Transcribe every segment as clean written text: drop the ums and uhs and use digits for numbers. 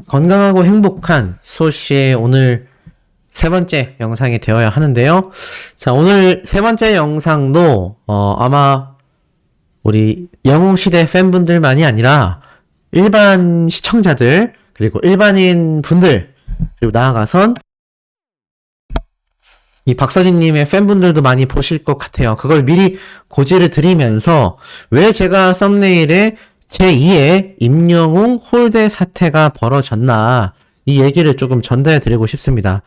건강하고 행복한 소씨의 오늘 세 번째 영상이 되어야 하는데요. 자, 오늘 세 번째 영상도 아마 우리 영웅시대 팬분들만이 아니라 일반 시청자들, 그리고 일반인 분들, 그리고 나아가선 이 박서진님의 팬분들도 많이 보실 것 같아요. 그걸 미리 고지를 드리면서 왜 제가 썸네일에 제2의 임영웅 홀대 사태가 벌어졌나, 이 얘기를 조금 전달해 드리고 싶습니다.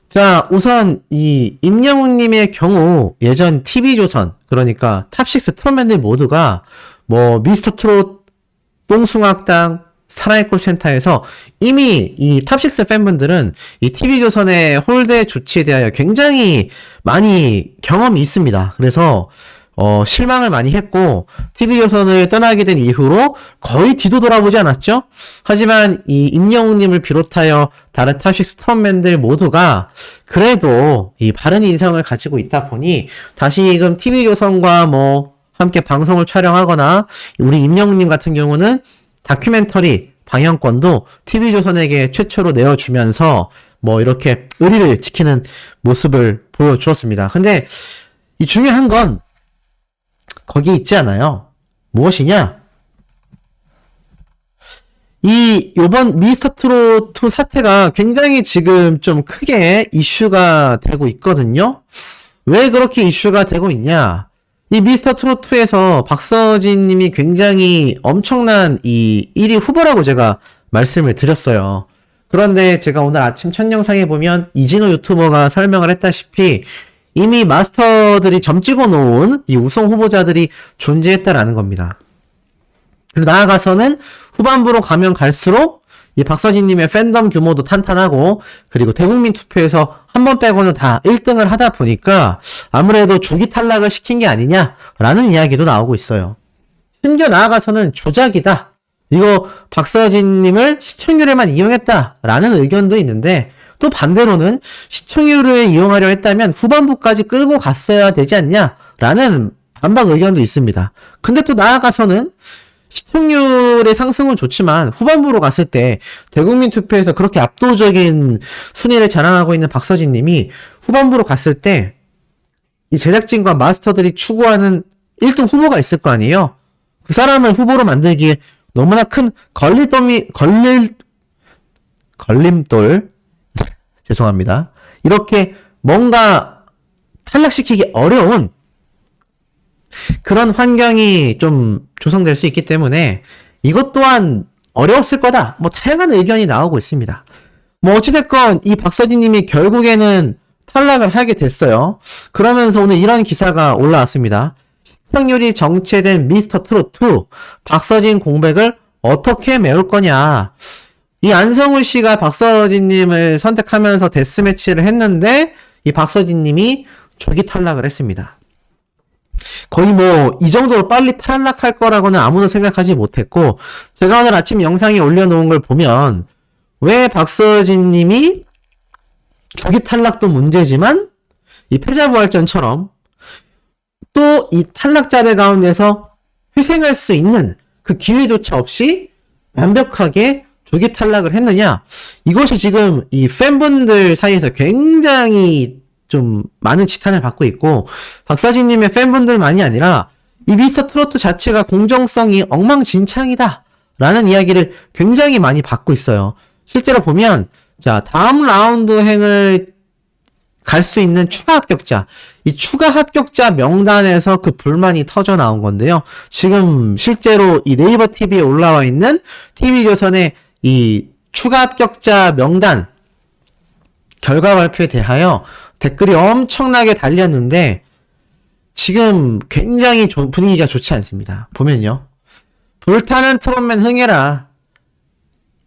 자, 우선 이 임영웅님의 경우 예전 TV조선, 그러니까 탑6 트롯맨들 모두가 뭐 미스터 트롯, 뽕숭악당, 사랑의 콜센터에서 이미 이 탑6 팬분들은 이 TV조선의 홀대 조치에 대하여 굉장히 많이 경험이 있습니다. 그래서 실망을 많이 했고, TV조선을 떠나게 된 이후로 거의 뒤도 돌아보지 않았죠? 하지만 이 임영웅님을 비롯하여 다른 탑6 트롯맨들 모두가 그래도 이 바른 인성을 가지고 있다 보니 다시금 TV조선과 뭐 함께 방송을 촬영하거나, 우리 임영웅님 같은 경우는 다큐멘터리 방영권도 TV조선에게 최초로 내어주면서 뭐 이렇게 의리를 지키는 모습을 보여주었습니다. 근데 이 중요한 건 거기 있지 않아요. 무엇이냐? 요번 미스터트롯2 사태가 굉장히 지금 좀 크게 이슈가 되고 있거든요. 왜 그렇게 이슈가 되고 있냐? 이 미스터트롯2에서 박서진 님이 굉장히 엄청난 이 1위 후보라고 제가 말씀을 드렸어요. 그런데 제가 오늘 아침 첫 영상에 보면 이진호 유튜버가 설명을 했다시피 이미 마스터들이 점 찍어 놓은 이 우승 후보자들이 존재했다라는 겁니다. 그리고 나아가서는 후반부로 가면 갈수록 이 박서진님의 팬덤 규모도 탄탄하고, 그리고 대국민 투표에서 한 번 빼고는 다 1등을 하다 보니까 아무래도 조기 탈락을 시킨 게 아니냐라는 이야기도 나오고 있어요. 심지어 나아가서는 조작이다, 이거 박서진님을 시청률에만 이용했다라는 의견도 있는데, 또 반대로는 시청률을 이용하려 했다면 후반부까지 끌고 갔어야 되지 않냐라는 반박 의견도 있습니다. 근데 또 나아가서는 시청률의 상승은 좋지만 후반부로 갔을 때 대국민 투표에서 그렇게 압도적인 순위를 자랑하고 있는 박서진님이 후반부로 갔을 때 이 제작진과 마스터들이 추구하는 1등 후보가 있을 거 아니에요? 그 사람을 후보로 만들기에 너무나 큰 걸림돌 죄송합니다. 이렇게 뭔가 탈락시키기 어려운 그런 환경이 좀 조성될 수 있기 때문에 이것 또한 어려웠을 거다, 뭐 다양한 의견이 나오고 있습니다. 뭐 어찌됐건 이 박서진님이 결국에는 탈락을 하게 됐어요. 그러면서 오늘 이런 기사가 올라왔습니다. 시청률이 정체된 미스터트롯2 박서진 공백을 어떻게 메울 거냐. 이 안성훈 씨가 박서진님을 선택하면서 데스매치를 했는데 이 박서진님이 조기 탈락을 했습니다. 거의 뭐 이 정도로 빨리 탈락할 거라고는 아무도 생각하지 못했고, 제가 오늘 아침 영상에 올려놓은 걸 보면 왜 박서진님이 조기 탈락도 문제지만 이 패자부활전처럼 또 이 탈락자들 가운데서 회생할 수 있는 그 기회조차 없이 완벽하게 조기 탈락을 했느냐, 이것이 지금 이 팬분들 사이에서 굉장히 좀 많은 지탄을 받고 있고, 박서진님의 팬분들만이 아니라 이 미스터트롯 자체가 공정성이 엉망진창이다 라는 이야기를 굉장히 많이 받고 있어요. 실제로 보면 자, 다음 라운드행을 갈 수 있는 추가 합격자, 이 추가 합격자 명단에서 그 불만이 터져 나온 건데요. 지금 실제로 이 네이버 TV에 올라와 있는 TV조선의 이 추가 합격자 명단 결과 발표에 대하여 댓글이 엄청나게 달렸는데 지금 굉장히 분위기가 좋지 않습니다. 보면요, 불타는 트롯맨 흥해라,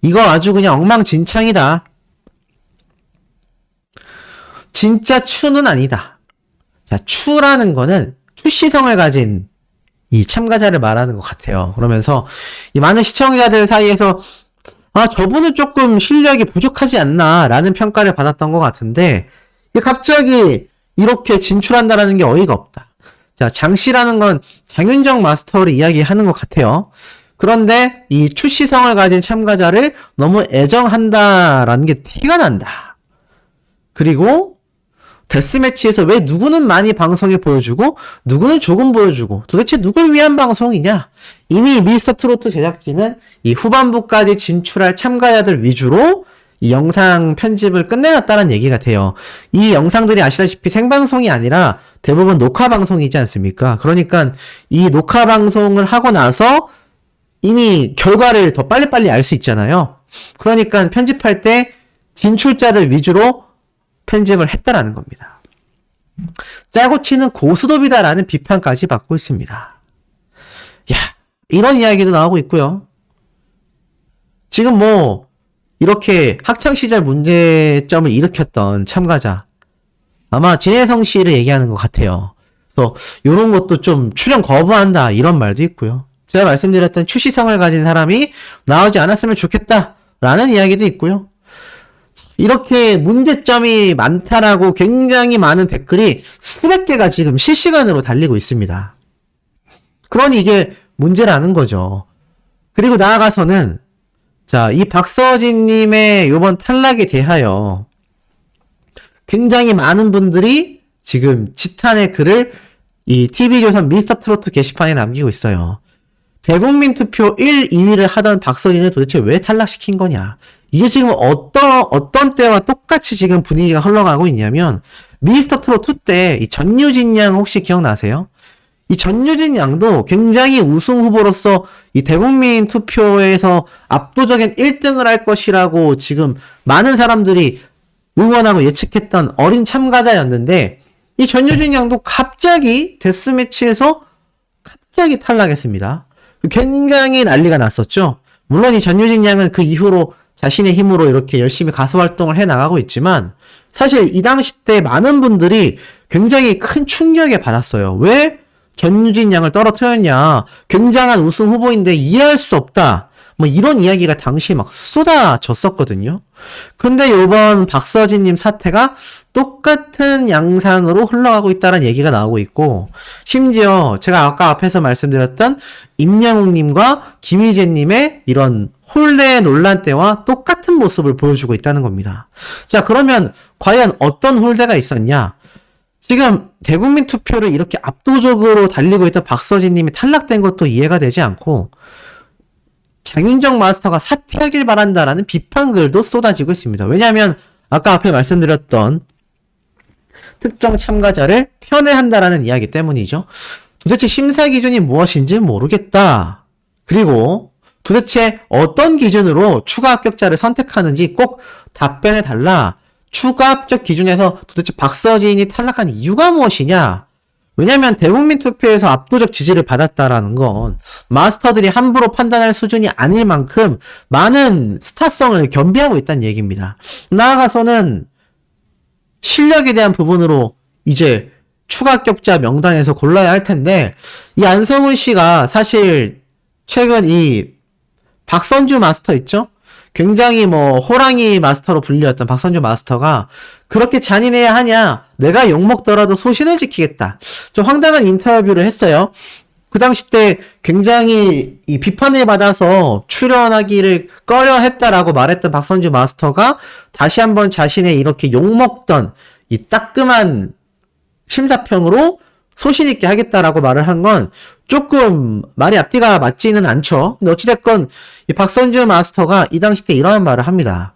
이거 아주 그냥 엉망진창이다, 진짜 추는 아니다. 자, 추라는 거는 추시성을 가진 이 참가자를 말하는 것 같아요. 그러면서 이 많은 시청자들 사이에서 저분은 조금 실력이 부족하지 않나 라는 평가를 받았던 것 같은데, 갑자기 이렇게 진출한다라는 게 어이가 없다. 자, 장씨라는 건 장윤정 마스터를 이야기하는 것 같아요. 그런데 이 출시성을 가진 참가자를 너무 애정한다라는 게 티가 난다. 그리고 데스매치에서 왜 누구는 많이 방송에 보여주고 누구는 조금 보여주고 도대체 누굴 위한 방송이냐? 이미 미스터트로트 제작진은 이 후반부까지 진출할 참가자들 위주로 이 영상 편집을 끝내놨다는 얘기가 돼요. 이 영상들이 아시다시피 생방송이 아니라 대부분 녹화 방송이지 않습니까? 그러니까 이 녹화 방송을 하고 나서 이미 결과를 더 빨리빨리 알 수 있잖아요. 그러니까 편집할 때 진출자들 위주로 편집을 했다라는 겁니다. 짜고 치는 고스톱이다라는 비판까지 받고 있습니다. 야, 이런 이야기도 나오고 있고요. 지금 뭐 이렇게 학창시절 문제점을 일으켰던 참가자 아마 진혜성 씨를 얘기하는 것 같아요. 그래서 이런 것도 좀 출연 거부한다 이런 말도 있고요. 제가 말씀드렸던 출시성을 가진 사람이 나오지 않았으면 좋겠다라는 이야기도 있고요. 이렇게 문제점이 많다라고 굉장히 많은 댓글이 수백 개가 지금 실시간으로 달리고 있습니다. 그러니 이게 문제라는 거죠. 그리고 나아가서는 자, 이 박서진님의 요번 탈락에 대하여 굉장히 많은 분들이 지금 지탄의 글을 이 TV조선 미스터트로트 게시판에 남기고 있어요. 대국민 투표 1, 2위를 하던 박서진을 도대체 왜 탈락시킨 거냐. 이게 지금 어떤 때와 똑같이 지금 분위기가 흘러가고 있냐면, 미스터트로트 때 이 전유진 양 혹시 기억나세요? 이 전유진 양도 굉장히 우승 후보로서 이 대국민 투표에서 압도적인 1등을 할 것이라고 지금 많은 사람들이 응원하고 예측했던 어린 참가자였는데, 이 전유진 양도 갑자기 데스매치에서 갑자기 탈락했습니다. 굉장히 난리가 났었죠. 물론 이 전유진 양은 그 이후로 자신의 힘으로 이렇게 열심히 가수 활동을 해 나가고 있지만 사실 이 당시 때 많은 분들이 굉장히 큰 충격에 받았어요. 왜 전유진 양을 떨어뜨렸냐? 굉장한 우승 후보인데 이해할 수 없다. 뭐 이런 이야기가 당시에 막 쏟아졌었거든요. 근데 요번 박서진님 사태가 똑같은 양상으로 흘러가고 있다는 얘기가 나오고 있고, 심지어 제가 아까 앞에서 말씀드렸던 임영웅님과 김희재님의 이런 홀대 논란 때와 똑같은 모습을 보여주고 있다는 겁니다. 자, 그러면 과연 어떤 홀대가 있었냐? 지금 대국민 투표를 이렇게 압도적으로 달리고 있던 박서진님이 탈락된 것도 이해가 되지 않고, 장윤정 마스터가 사퇴하길 바란다라는 비판글도 쏟아지고 있습니다. 왜냐하면 아까 앞에 말씀드렸던 특정 참가자를 편애한다라는 이야기 때문이죠. 도대체 심사 기준이 무엇인지 모르겠다. 그리고 도대체 어떤 기준으로 추가 합격자를 선택하는지 꼭 답변해 달라. 추가 합격 기준에서 도대체 박서진이 탈락한 이유가 무엇이냐? 왜냐면 대국민 투표에서 압도적 지지를 받았다라는 건 마스터들이 함부로 판단할 수준이 아닐 만큼 많은 스타성을 겸비하고 있다는 얘기입니다. 나아가서는 실력에 대한 부분으로 이제 추가 합격자 명단에서 골라야 할 텐데, 이 안성훈 씨가 사실 최근 이 박선주 마스터 있죠? 굉장히 뭐 호랑이 마스터로 불리웠던 박선주 마스터가 그렇게 잔인해야 하냐? 내가 욕먹더라도 소신을 지키겠다. 좀 황당한 인터뷰를 했어요. 그 당시 때 굉장히 이 비판을 받아서 출연하기를 꺼려했다라고 말했던 박선주 마스터가 다시 한번 자신의 이렇게 욕먹던 이 따끔한 심사평으로 소신 있게 하겠다라고 말을 한 건 조금 말이 앞뒤가 맞지는 않죠. 근데 어찌됐건 이 박선주 마스터가 이 당시 때 이러한 말을 합니다.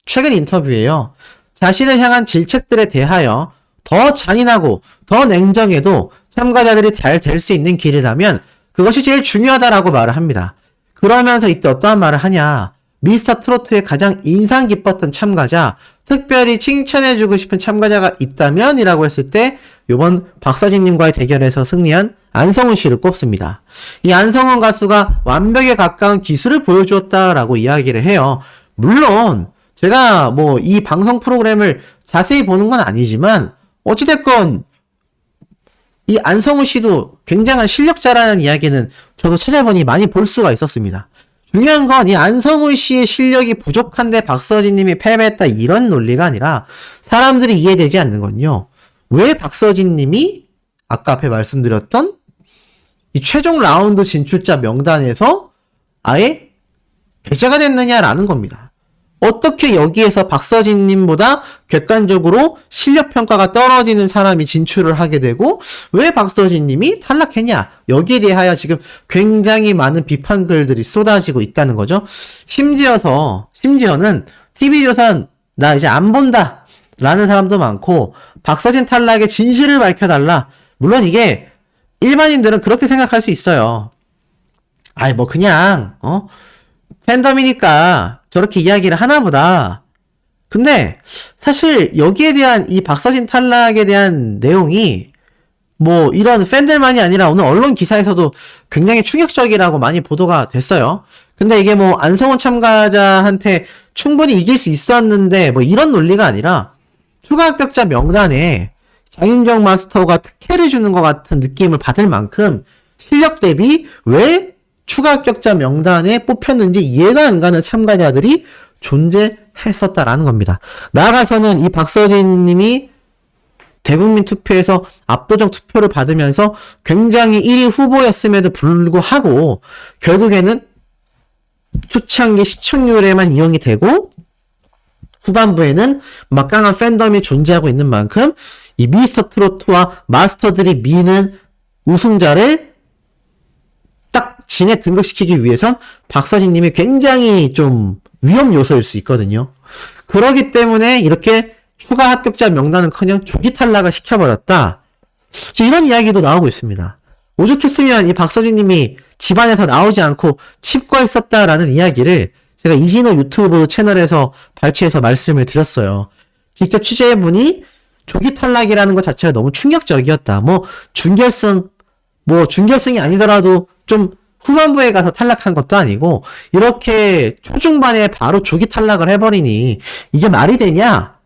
최근 인터뷰에요. 자신을 향한 질책들에 대하여 더 잔인하고 더 냉정해도 참가자들이 잘 될 수 있는 길이라면 그것이 제일 중요하다라고 말을 합니다. 그러면서 이때 어떠한 말을 하냐? 미스터트로트의 가장 인상 깊었던 참가자, 특별히 칭찬해주고 싶은 참가자가 있다면? 이라고 했을 때 요번 박서진님과의 대결에서 승리한 안성훈 씨를 꼽습니다. 이 안성훈 가수가 완벽에 가까운 기술을 보여주었다라고 이야기를 해요. 물론 제가 뭐 이 방송 프로그램을 자세히 보는 건 아니지만 어찌됐건 이 안성훈 씨도 굉장한 실력자라는 이야기는 저도 찾아보니 많이 볼 수가 있었습니다. 중요한 건 이 안성훈 씨의 실력이 부족한데 박서진 님이 패배했다 이런 논리가 아니라 사람들이 이해되지 않는 건요. 왜 박서진 님이 아까 앞에 말씀드렸던 이 최종 라운드 진출자 명단에서 아예 배제가 됐느냐라는 겁니다. 어떻게 여기에서 박서진님보다 객관적으로 실력평가가 떨어지는 사람이 진출을 하게 되고 왜 박서진님이 탈락했냐, 여기에 대하여 지금 굉장히 많은 비판글들이 쏟아지고 있다는 거죠. 심지어는 TV조선 나 이제 안 본다 라는 사람도 많고, 박서진 탈락의 진실을 밝혀달라. 물론 이게 일반인들은 그렇게 생각할 수 있어요. 아이 뭐 그냥 팬덤이니까 저렇게 이야기를 하나보다. 근데 사실 여기에 대한 이 박서진 탈락에 대한 내용이 뭐 이런 팬들만이 아니라 오늘 언론 기사에서도 굉장히 충격적이라고 많이 보도가 됐어요. 근데 이게 뭐 안성훈 참가자한테 충분히 이길 수 있었는데 뭐 이런 논리가 아니라 추가 합격자 명단에 장윤정 마스터가 특혜를 주는 것 같은 느낌을 받을 만큼 실력 대비 왜 추가 합격자 명단에 뽑혔는지 이해가 안 가는 참가자들이 존재했었다라는 겁니다. 나아가서는 이 박서진 님이 대국민 투표에서 압도적 투표를 받으면서 굉장히 1위 후보였음에도 불구하고 결국에는 초창기 시청률에만 이용이 되고 후반부에는 막강한 팬덤이 존재하고 있는 만큼 이 미스터 트로트와 마스터들이 미는 우승자를 딱 진에 등극시키기 위해선 박서진 님이 굉장히 좀 위험 요소일 수 있거든요. 그러기 때문에 이렇게 추가 합격자 명단은커녕 조기 탈락을 시켜버렸다. 이런 이야기도 나오고 있습니다. 오죽했으면 이 박서진 님이 집안에서 나오지 않고 칩과 있었다라는 이야기를 제가 이진호 유튜브 채널에서 발췌해서 말씀을 드렸어요. 직접 취재해보니 조기 탈락이라는 것 자체가 너무 충격적이었다. 준결승이 아니더라도 좀 후반부에 가서 탈락한 것도 아니고 이렇게 초중반에 바로 조기 탈락을 해버리니 이게 말이 되냐?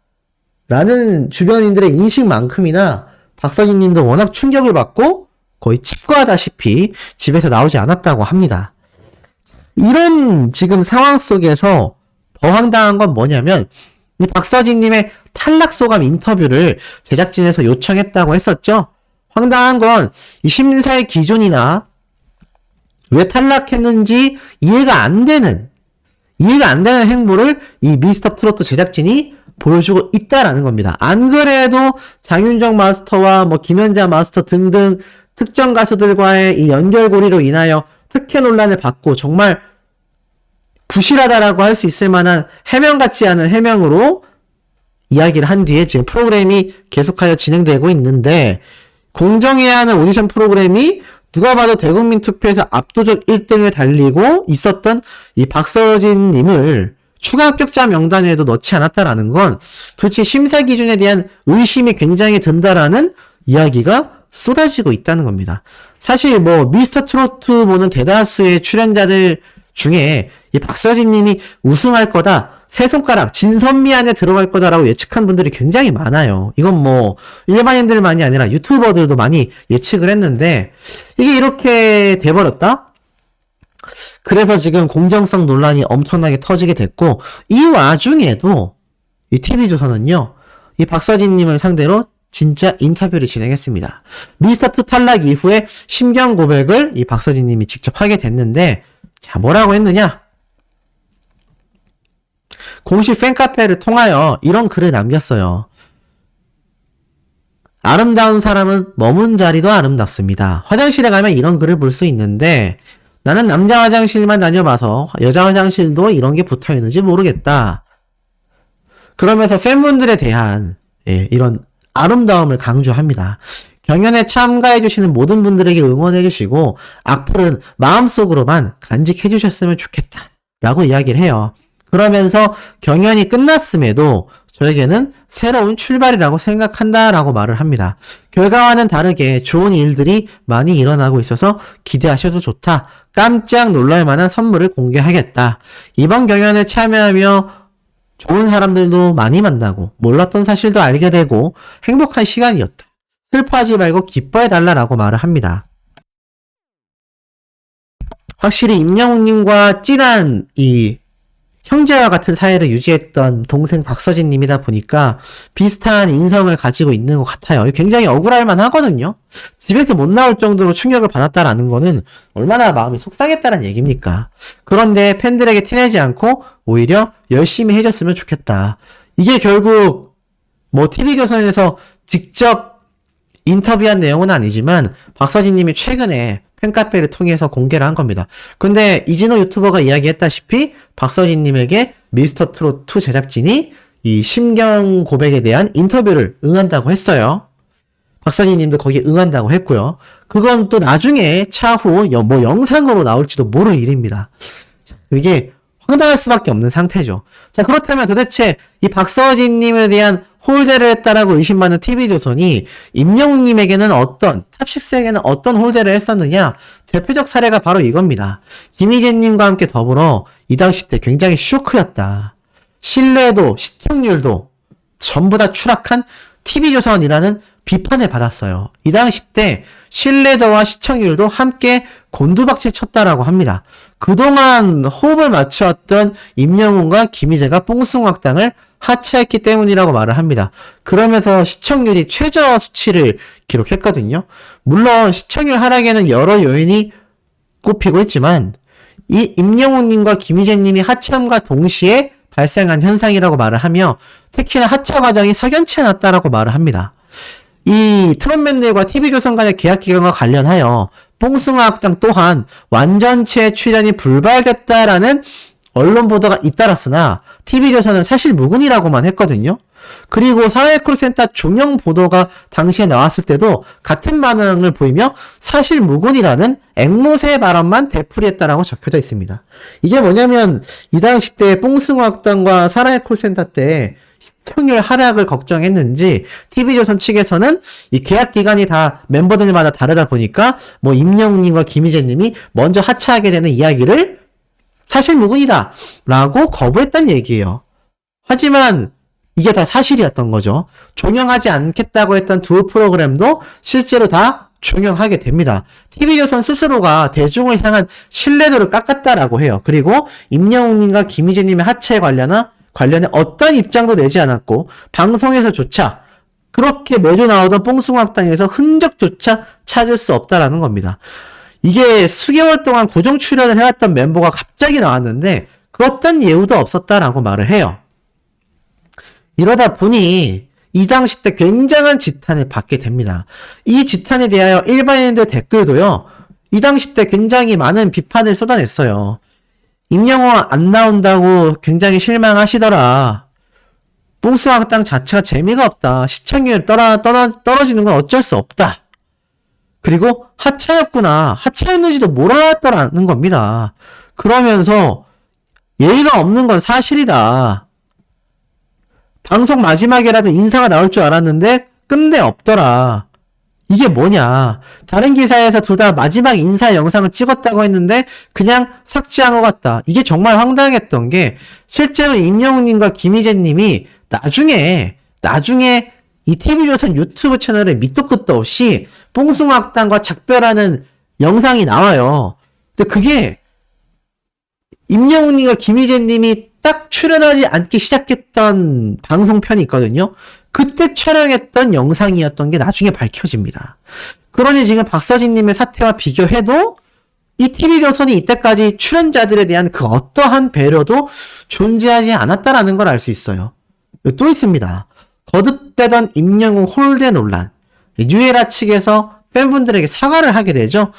라는 주변인들의 인식만큼이나 박서진 님도 워낙 충격을 받고 거의 칩과다시피 집에서 나오지 않았다고 합니다. 이런 지금 상황 속에서 더 황당한 건 뭐냐면 이 박서진 님의 탈락 소감 인터뷰를 제작진에서 요청했다고 했었죠. 황당한 건 이 심사의 기준이나 왜 탈락했는지 이해가 안 되는 행보를 이 미스터 트로트 제작진이 보여주고 있다라는 겁니다. 안 그래도 장윤정 마스터와 뭐 김연자 마스터 등등 특정 가수들과의 이 연결고리로 인하여 특혜 논란을 받고 정말 부실하다라고 할 수 있을 만한 해명 같지 않은 해명으로 이야기를 한 뒤에 지금 프로그램이 계속하여 진행되고 있는데, 공정해야 하는 오디션 프로그램이 누가 봐도 대국민 투표에서 압도적 1등을 달리고 있었던 이 박서진 님을 추가 합격자 명단에도 넣지 않았다라는 건 도대체 심사 기준에 대한 의심이 굉장히 든다라는 이야기가 쏟아지고 있다는 겁니다. 사실 뭐 미스터 트로트 보는 대다수의 출연자들 중에 이 박서진 님이 우승할 거다, 세 손가락 진선미 안에 들어갈 거다라고 예측한 분들이 굉장히 많아요. 이건 뭐 일반인들만이 아니라 유튜버들도 많이 예측을 했는데 이게 이렇게 돼버렸다? 그래서 지금 공정성 논란이 엄청나게 터지게 됐고, 이 와중에도 이 TV조선은요 이 박서진 님을 상대로 진짜 인터뷰를 진행했습니다. 미스터2 탈락 이후에 심경 고백을 이 박서진 님이 직접 하게 됐는데, 자, 뭐라고 했느냐? 공식 팬카페를 통하여 이런 글을 남겼어요. 아름다운 사람은 머문 자리도 아름답습니다. 화장실에 가면 이런 글을 볼 수 있는데 나는 남자 화장실만 다녀봐서 여자 화장실도 이런 게 붙어있는지 모르겠다. 그러면서 팬분들에 대한 이런 아름다움을 강조합니다. 경연에 참가해주시는 모든 분들에게 응원해주시고 악플은 마음속으로만 간직해주셨으면 좋겠다 라고 이야기를 해요. 그러면서 경연이 끝났음에도 저에게는 새로운 출발이라고 생각한다 라고 말을 합니다. 결과와는 다르게 좋은 일들이 많이 일어나고 있어서 기대하셔도 좋다. 깜짝 놀랄 만한 선물을 공개하겠다. 이번 경연에 참여하며 좋은 사람들도 많이 만나고 몰랐던 사실도 알게 되고 행복한 시간이었다. 슬퍼하지 말고 기뻐해달라라고 말을 합니다. 확실히 임영웅님과 찐한 이 형제와 같은 사이를 유지했던 동생 박서진님이다 보니까 비슷한 인성을 가지고 있는 것 같아요. 굉장히 억울할 만하거든요. 집에서 못 나올 정도로 충격을 받았다라는 거는 얼마나 마음이 속상했다는 얘기입니까? 그런데 팬들에게 티내지 않고 오히려 열심히 해줬으면 좋겠다. 이게 결국 뭐 TV조선에서 직접 인터뷰한 내용은 아니지만 박서진님이 최근에 팬카페를 통해서 공개를 한 겁니다. 근데 이진호 유튜버가 이야기했다시피 박서진님에게 미스터트롯2 제작진이 이 심경 고백에 대한 인터뷰를 응한다고 했어요. 박서진님도 거기에 응한다고 했고요. 그건 또 나중에 차후 뭐 영상으로 나올지도 모를 일입니다. 이게 황당할 수밖에 없는 상태죠. 자, 그렇다면 도대체 이 박서진님에 대한 홀대를 했다라고 의심받는 TV조선이 임영웅님에게는 탑6에게는 어떤 홀대를 했었느냐? 대표적 사례가 바로 이겁니다. 김희재님과 함께 더불어 이 당시 때 굉장히 쇼크였다. 신뢰도, 시청률도 전부 다 추락한 TV조선이라는 비판을 받았어요. 이 당시 때 신뢰도와 시청률도 함께 곤두박질 쳤다라고 합니다. 그동안 호흡을 맞추었던 임영웅과 김희재가 뽕숭악당을 하차했기 때문이라고 말을 합니다. 그러면서 시청률이 최저 수치를 기록했거든요. 물론 시청률 하락에는 여러 요인이 꼽히고 있지만 이 임영웅님과 김희재님이 하차함과 동시에 발생한 현상이라고 말을 하며 특히나 하차 과정이 석연치 않았다라고 말을 합니다. 이 트롯맨들과 TV조선 간의 계약 기간과 관련하여 뽕숭아학당 또한 완전체 출연이 불발됐다라는 언론 보도가 잇따랐으나 TV조선은 사실 무근이라고만 했거든요. 그리고 사회콜센터 종영 보도가 당시에 나왔을 때도 같은 반응을 보이며 사실 무근이라는 앵무새 발언만 되풀이했다라고 적혀져 있습니다. 이게 뭐냐면 이 당시 때 뽕숭아학당과 사회콜센터 때 시청률 하락을 걱정했는지 TV조선 측에서는 이 계약 기간이 다 멤버들마다 다르다 보니까 뭐 임영웅님과 김희재님이 먼저 하차하게 되는 이야기를 사실 무근이다 라고 거부했단 얘기예요. 하지만 이게 다 사실이었던 거죠. 종영하지 않겠다고 했던 두 프로그램도 실제로 다 종영하게 됩니다. TV조선 스스로가 대중을 향한 신뢰도를 깎았다라고 해요. 그리고 임영웅님과 김희재님의 하차에 관련해 어떤 입장도 내지 않았고 방송에서조차 그렇게 매주 나오던 뽕숭아학당에서 흔적조차 찾을 수 없다라는 겁니다. 이게 수개월 동안 고정 출연을 해왔던 멤버가 갑자기 나왔는데 그 어떤 예우도 없었다라고 말을 해요. 이러다 보니 이 당시 때 굉장한 지탄을 받게 됩니다. 이 지탄에 대하여 일반인들 댓글도요. 이 당시 때 굉장히 많은 비판을 쏟아냈어요. 임영웅 안 나온다고 굉장히 실망하시더라. 뽕숭아학당 자체가 재미가 없다. 시청률 떨어지는 건 어쩔 수 없다. 그리고 하차였구나. 하차였는지도 몰랐더라는 겁니다. 그러면서 예의가 없는 건 사실이다. 방송 마지막이라도 인사가 나올 줄 알았는데 끝내 없더라. 이게 뭐냐. 다른 기사에서 둘 다 마지막 인사 영상을 찍었다고 했는데 그냥 삭제한 것 같다. 이게 정말 황당했던 게 실제로 임영웅님과 김희재님이 나중에 이 TV조선 유튜브 채널에 밑도 끝도 없이 뽕숭아학당과 작별하는 영상이 나와요. 근데 그게 임영웅님과 김희재님이 딱 출연하지 않기 시작했던 방송편이 있거든요. 그때 촬영했던 영상이었던 게 나중에 밝혀집니다. 그러니 지금 박서진님의 사태와 비교해도 이 TV조선이 이때까지 출연자들에 대한 그 어떠한 배려도 존재하지 않았다라는 걸 알 수 있어요. 또 있습니다. 거듭되던 임영웅 홀대 논란. 뉴에라 측에서 팬분들에게 사과를 하게 되죠.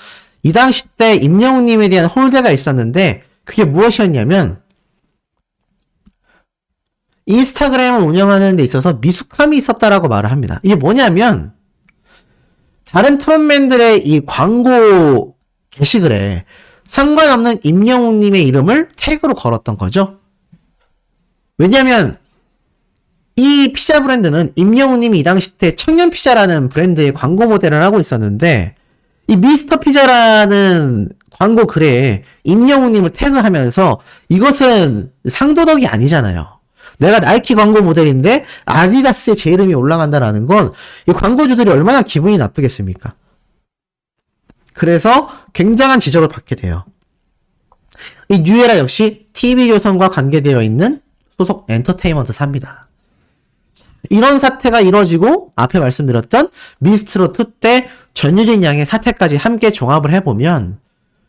이 당시 때 임영웅님에 대한 홀대가 있었는데 그게 무엇이었냐면 인스타그램을 운영하는 데 있어서 미숙함이 있었다라고 말을 합니다. 이게 뭐냐면 다른 트롯맨들의 이 광고 게시글에 상관없는 임영웅님의 이름을 태그로 걸었던 거죠. 왜냐면 이 피자 브랜드는 임영웅님이 이 당시 때 청년피자라는 브랜드의 광고 모델을 하고 있었는데 이 미스터 피자라는 광고 글에 임영웅님을 태그하면서 이것은 상도덕이 아니잖아요. 내가 나이키 광고 모델인데 아디다스에 제 이름이 올라간다라는 건 이 광고주들이 얼마나 기분이 나쁘겠습니까? 그래서 굉장한 지적을 받게 돼요. 이 뉴에라 역시 TV조선과 관계되어 있는 소속 엔터테인먼트사입니다. 이런 사태가 이뤄지고 앞에 말씀드렸던 미스트롯2 때 전유진 양의 사태까지 함께 종합을 해보면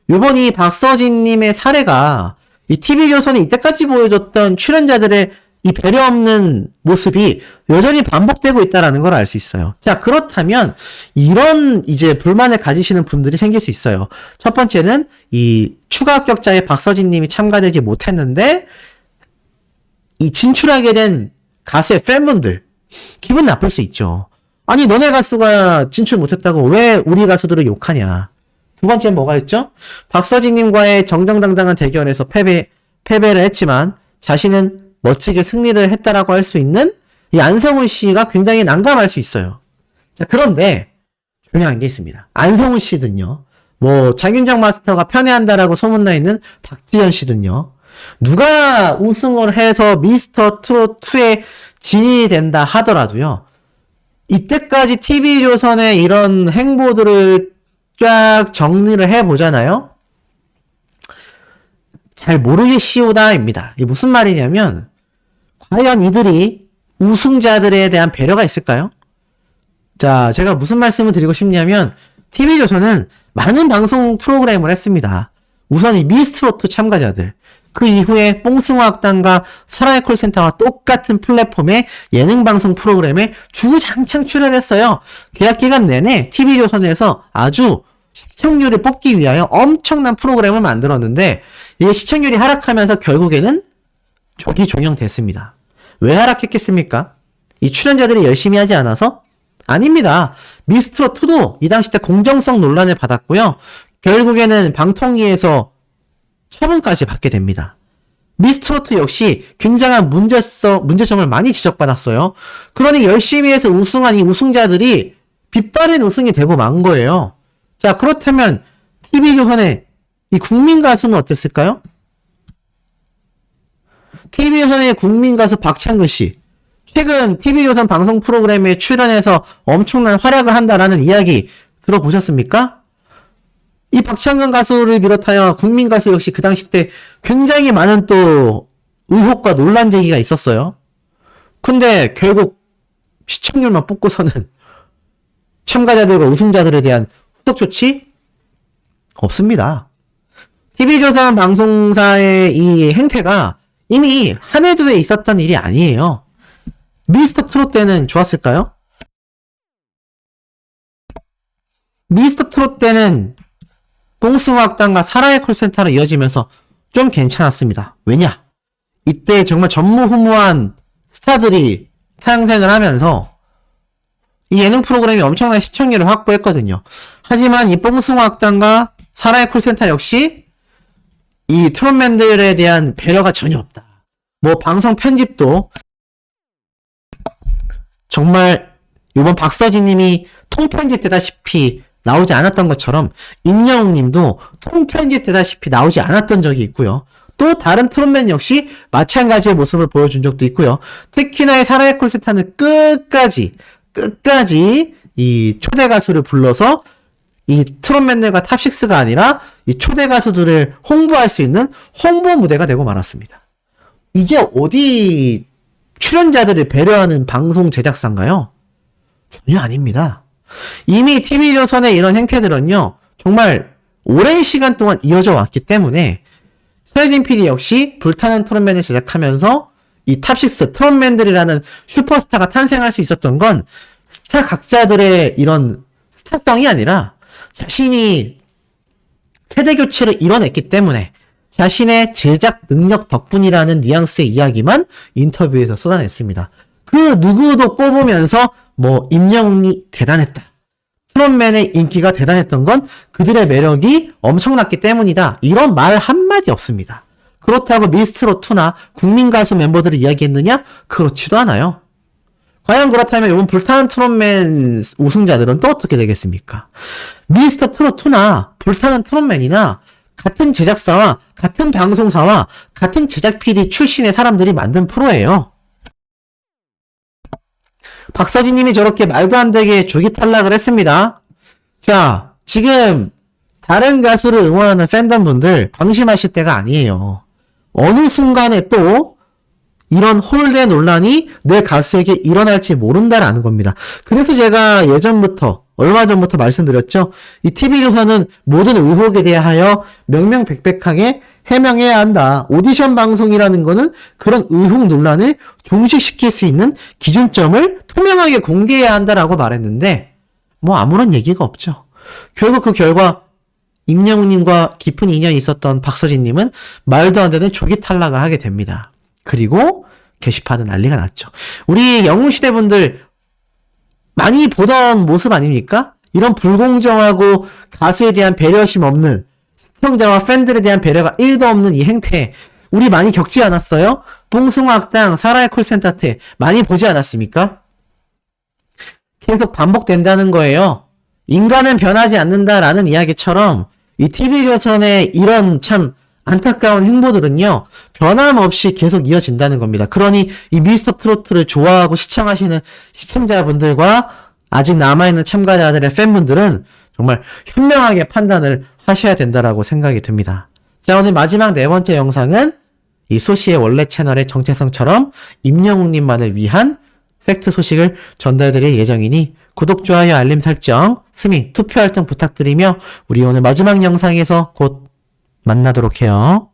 요번 이 박서진님의 사례가 이 TV조선이 이때까지 보여줬던 출연자들의 이 배려 없는 모습이 여전히 반복되고 있다는 걸 알 수 있어요. 자, 그렇다면 이런 이제 불만을 가지시는 분들이 생길 수 있어요. 첫 번째는 이 추가 합격자의 박서진님이 참가되지 못했는데 이 진출하게 된 가수의 팬분들 기분 나쁠 수 있죠. 아니 너네 가수가 진출 못했다고 왜 우리 가수들을 욕하냐. 두 번째는 뭐가 있죠? 박서진님과의 정정당당한 대결에서 패배를 했지만 자신은 멋지게 승리를 했다라고 할 수 있는 이 안성훈 씨가 굉장히 난감할 수 있어요. 자, 그런데 중요한 게 있습니다. 안성훈 씨든요. 뭐 장윤정 마스터가 편애한다라고 소문나 있는 박지현 씨든요. 누가 우승을 해서 미스터 트롯 2에 진이 된다 하더라도요. 이때까지 TV조선의 이런 행보들을 쫙 정리를 해보잖아요. 잘 모르겠시오다입니다. 이게 무슨 말이냐면 과연 이들이 우승자들에 대한 배려가 있을까요? 자, 제가 무슨 말씀을 드리고 싶냐면 TV조선은 많은 방송 프로그램을 했습니다. 우선 이 미스트롯2 참가자들, 그 이후에 뽕숭아학당과 사랑의 콜센터와 똑같은 플랫폼의 예능방송 프로그램에 주구장창 출연했어요. 계약기간 내내 TV조선에서 아주 시청률을 뽑기 위하여 엄청난 프로그램을 만들었는데 이게 시청률이 하락하면서 결국에는 조기 종영됐습니다. 왜 하락했겠습니까? 이 출연자들이 열심히 하지 않아서? 아닙니다. 미스트롯2도 이 당시 때 공정성 논란을 받았고요. 결국에는 방통위에서 처분까지 받게 됩니다. 미스트롯2 역시 굉장한 문제점을 많이 지적받았어요. 그러니 열심히 해서 우승한 이 우승자들이 빛바랜 우승이 되고 만 거예요. 자, 그렇다면 TV조선의 이 국민 가수는 어땠을까요? TV조선의 국민 가수 박창근 씨. 최근 TV조선 방송 프로그램에 출연해서 엄청난 활약을 한다라는 이야기 들어보셨습니까? 이 박창근 가수를 비롯하여 국민 가수 역시 그 당시 때 굉장히 많은 또 의혹과 논란 제기가 있었어요. 근데 결국 시청률만 뽑고서는 참가자들과 우승자들에 대한 후속 조치 없습니다. TV조선 방송사의 이 행태가 이미 한 해두에 있었던 일이 아니에요. 미스터 트롯 때는 좋았을까요? 미스터 트롯 때는 뽕숭아학당과 사랑의 콜센터로 이어지면서 좀 괜찮았습니다. 왜냐? 이때 정말 전무후무한 스타들이 탄생을 하면서 이 예능 프로그램이 엄청난 시청률을 확보했거든요. 하지만 이 뽕숭아학당과 사랑의 콜센터 역시 이 트롯맨들에 대한 배려가 전혀 없다. 뭐 방송 편집도 정말 이번 박서진님이 통편집되다시피 나오지 않았던 것처럼 임영웅님도 통편집되다시피 나오지 않았던 적이 있고요. 또 다른 트롯맨 역시 마찬가지의 모습을 보여준 적도 있고요. 특히나 이 사랑의 콜센터는 끝까지 이 초대 가수를 불러서 이 트롯맨들과 탑6가 아니라 이 초대 가수들을 홍보할 수 있는 홍보 무대가 되고 말았습니다. 이게 어디 출연자들을 배려하는 방송 제작사인가요? 전혀 아닙니다. 이미 TV조선의 이런 행태들은요, 정말 오랜 시간 동안 이어져 왔기 때문에 서혜진 PD 역시 불타는 트롯맨을 제작하면서 이 탑6 트롯맨들이라는 슈퍼스타가 탄생할 수 있었던 건 스타 각자들의 이런 스타성이 아니라 자신이 세대 교체를 이뤄냈기 때문에 자신의 제작 능력 덕분이라는 뉘앙스의 이야기만 인터뷰에서 쏟아냈습니다. 그 누구도 꼽으면서 뭐 임영웅이 대단했다. 트롯맨의 인기가 대단했던 건 그들의 매력이 엄청났기 때문이다. 이런 말 한마디 없습니다. 그렇다고 미스트롯2나 국민가수 멤버들을 이야기했느냐? 그렇지도 않아요. 과연 그렇다면 이번 불타는 트롯맨 우승자들은 또 어떻게 되겠습니까? 미스터 트롯2나 불타는 트롯맨이나 같은 제작사와 같은 방송사와 같은 제작 PD 출신의 사람들이 만든 프로예요. 박서진님이 저렇게 말도 안 되게 조기 탈락을 했습니다. 자, 지금 다른 가수를 응원하는 팬덤분들 방심하실 때가 아니에요. 어느 순간에 또 이런 홀대 논란이 내 가수에게 일어날지 모른다라는 겁니다. 그래서 제가 예전부터 얼마 전부터 말씀드렸죠. 이 TV조선은 모든 의혹에 대하여 명명백백하게 해명해야 한다. 오디션 방송이라는 거는 그런 의혹 논란을 종식시킬 수 있는 기준점을 투명하게 공개해야 한다라고 말했는데 뭐 아무런 얘기가 없죠. 결국 그 결과 임영웅님과 깊은 인연이 있었던 박서진님은 말도 안 되는 조기 탈락을 하게 됩니다. 그리고 게시판은 난리가 났죠. 우리 영웅시대 분들 많이 보던 모습 아닙니까? 이런 불공정하고 가수에 대한 배려심 없는, 시청자와 팬들에 대한 배려가 1도 없는 이 행태 우리 많이 겪지 않았어요? 뽕숭아학당, 사라의 콜센터 때 많이 보지 않았습니까? 계속 반복된다는 거예요. 인간은 변하지 않는다라는 이야기처럼 이 TV조선의 이런 참 안타까운 행보들은요, 변함없이 계속 이어진다는 겁니다. 그러니 이 미스터 트로트를 좋아하고 시청하시는 시청자분들과 아직 남아있는 참가자들의 팬분들은 정말 현명하게 판단을 하셔야 된다라고 생각이 듭니다. 자, 오늘 마지막 네 번째 영상은 이 소시의 원래 채널의 정체성처럼 임영웅님만을 위한 팩트 소식을 전달드릴 예정이니 구독, 좋아요, 알림 설정, 스밍, 투표 활동 부탁드리며 우리 오늘 마지막 영상에서 곧 만나도록 해요.